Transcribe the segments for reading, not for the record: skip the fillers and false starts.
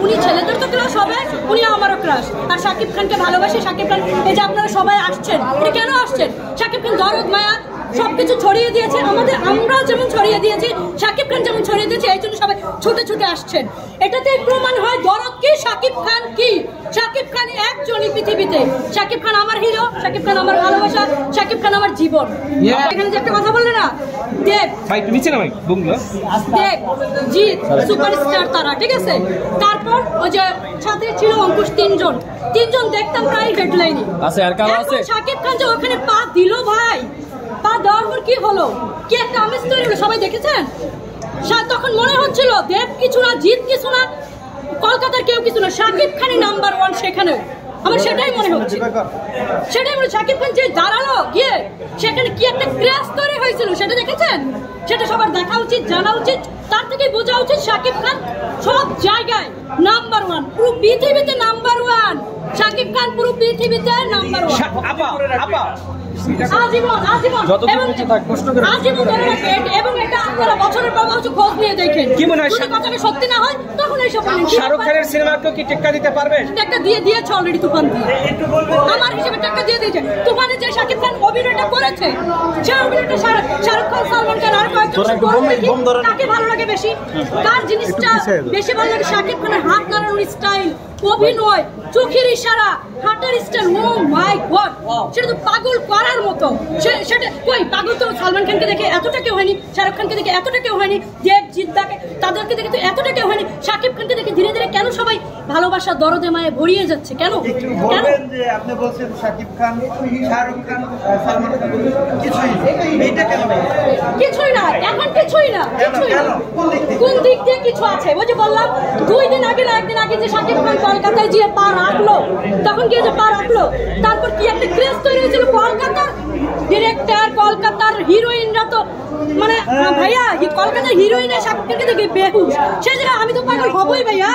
উনি ছেলেদের তো ক্রাশ হবে, উনি আমারও ক্রাশ। আর শাকিব খানকে ভালোবাসে। শাকিব খান, এই যে আপনারা সবাই আসছেন, উনি কেন আসছেন? শাকিব খান দরদ মায়া সবকিছু ছড়িয়ে দিয়েছে আমাদের, আমরাও যেমন ছড়িয়ে দিয়েছি, শাকিব খান যেমন ছড়িয়ে দিয়েছে, এই জন্য সবাই ছুটে ছুটে আসছেন। এটাতে প্রমাণ হয় দরদ কি, শাকিব খান কি। শাকিব খান একজনই পৃথিবীতে। শাকিব খান আমার হিরো, শাকিব খান আমার ভালোবাসা, শাকিব খান আমার জীবন। এখানে যে একটা কথা বললে না, দেব দেব জিৎ সুপারস্টার তারা, ঠিক আছে। তারপর ওই যে সাথে ছিল অঙ্কুশ, তিনজন দেখতাম প্রায় হেডলাইনে। শাকিব খান যে ওখানে পা দিল ভাই, পা দেওয়ার পর কি হলো, কি একটা আমেজ তৈরি হলো, সবাই দেখেছেন। তখন মনে হচ্ছিল দেব কিছু না, জিৎ কিছু না, কলকাতার কেউ কিছু না, শাকিব খানই নাম্বার 1 সেখানেও। আমার সেটাই মনে হচ্ছে, শাকিব খান যে দাঁড়ালো গিয়ে সেখানে কি একটা ক্র্যাশ তৈরি হয়েছিল, সেটা দেখেছেন। সেটা সবার দেখা উচিত, জানা উচিত, তার থেকে বোঝা উচিত শাকিব খান সব জায়গায় নাম্বার 1, পুরো পৃথিবীতে নাম্বার 1। শাকিব খান পুরো পৃথিবীতে নাম্বার 1। এবং এটা আপনারা বছরের পর বছর খোঁজ নিয়ে দেখেন, কি মনে হয় কথাটা সত্যি না হয় তখন এইসব শাহরুখ খানের সিনেমাকে কি টেক্কা দিতে পারবে? টেক্কা দিয়েছে অলরেডি তুফান দিয়ে, আমার হিসেবে টেক্কা দিয়ে দিয়েছে। তুফানে যে শাকিব খান অভিনয়টা করেছে, সে অভিনয়টা শাহরুখ খান, সালমান খান আর কয়েকজন, কাকে ভালো লাগে বেশি, কার জিনিসটা বেশি ভালো লাগে? শাকিব খানের হাত নাড়ানোর স্টাইল, অভিনয়, চোখের ইশারা, হাতের স্টাইল, ও মাই গড, সেটা তো পাগল করার মতো। সেটা কই পাগল তো সালমান খানকে দেখে এতটা কেউ হয়নি, শাহরুখ খানকে দেখে এতটা কেউ হয়নি, দেব জিদ্দাকে তাদেরকে দেখে তো এতটা কেউ হয়নি। শাকিব খানকে দেখে ধীরে ধীরে কেন সবাই ভালোবাসা দরদে মায়ে ভরিয়ে যাচ্ছে? কেন যে আপনি বলছেন শাকিব খান, শাহরুখ খান, সালমান খান কিছুই না, এখন কিছুই না, কোন দিক দিয়ে কিছু আছে? ওই যে বললাম 2 দিন আগে না 1 দিন আগে যে শাকিব খান কলকাতায় গিয়ে পা রাখলো, তখন গিয়ে যে পা রাখলো, তারপর কি একটা ক্রেজ তৈরি হয়েছিল। কলকাতার ডিরেক্টর, কলকাতার হিরোইনরা তো মানে ভাইয়া, কলকাতার হিরোইনের শাকিব খানকে দেখে বেহুশ। সে জায়গায় আমি তো পাগল হবই ভাইয়া,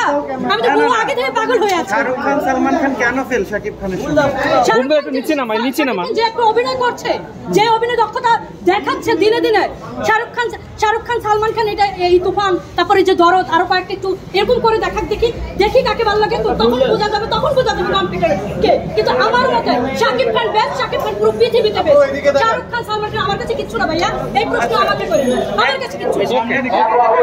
আমি তো বহু আগে থেকে পাগল হয়ে আছি। শাহরুখ খান, সালমান খান কেন ফেল শাকিব খানের সঙ্গে? যে একটা অভিনয় করছে, যে অভিনয় দক্ষতা দেখাচ্ছে দিনে দিনে, শাহরুখ খান, সালমান খান, এটা এই তুফান, তারপরে যে দরদ, আরো কয়েকটা একটু এরকম করে দেখি কাকে ভালো লাগে, তখন বোঝা যাবে কম্পিউটার কে। কিন্তু আমার মতে শাকিব খান বেস্ট, শাকিব খান পুরো পৃথিবীতে বেস্ট। শাহরুখ খান, সালমান খান আমার কাছে কিচ্ছু না ভাইয়া, এই প্রশ্ন আমাকে করে, আমার কাছে কিচ্ছু।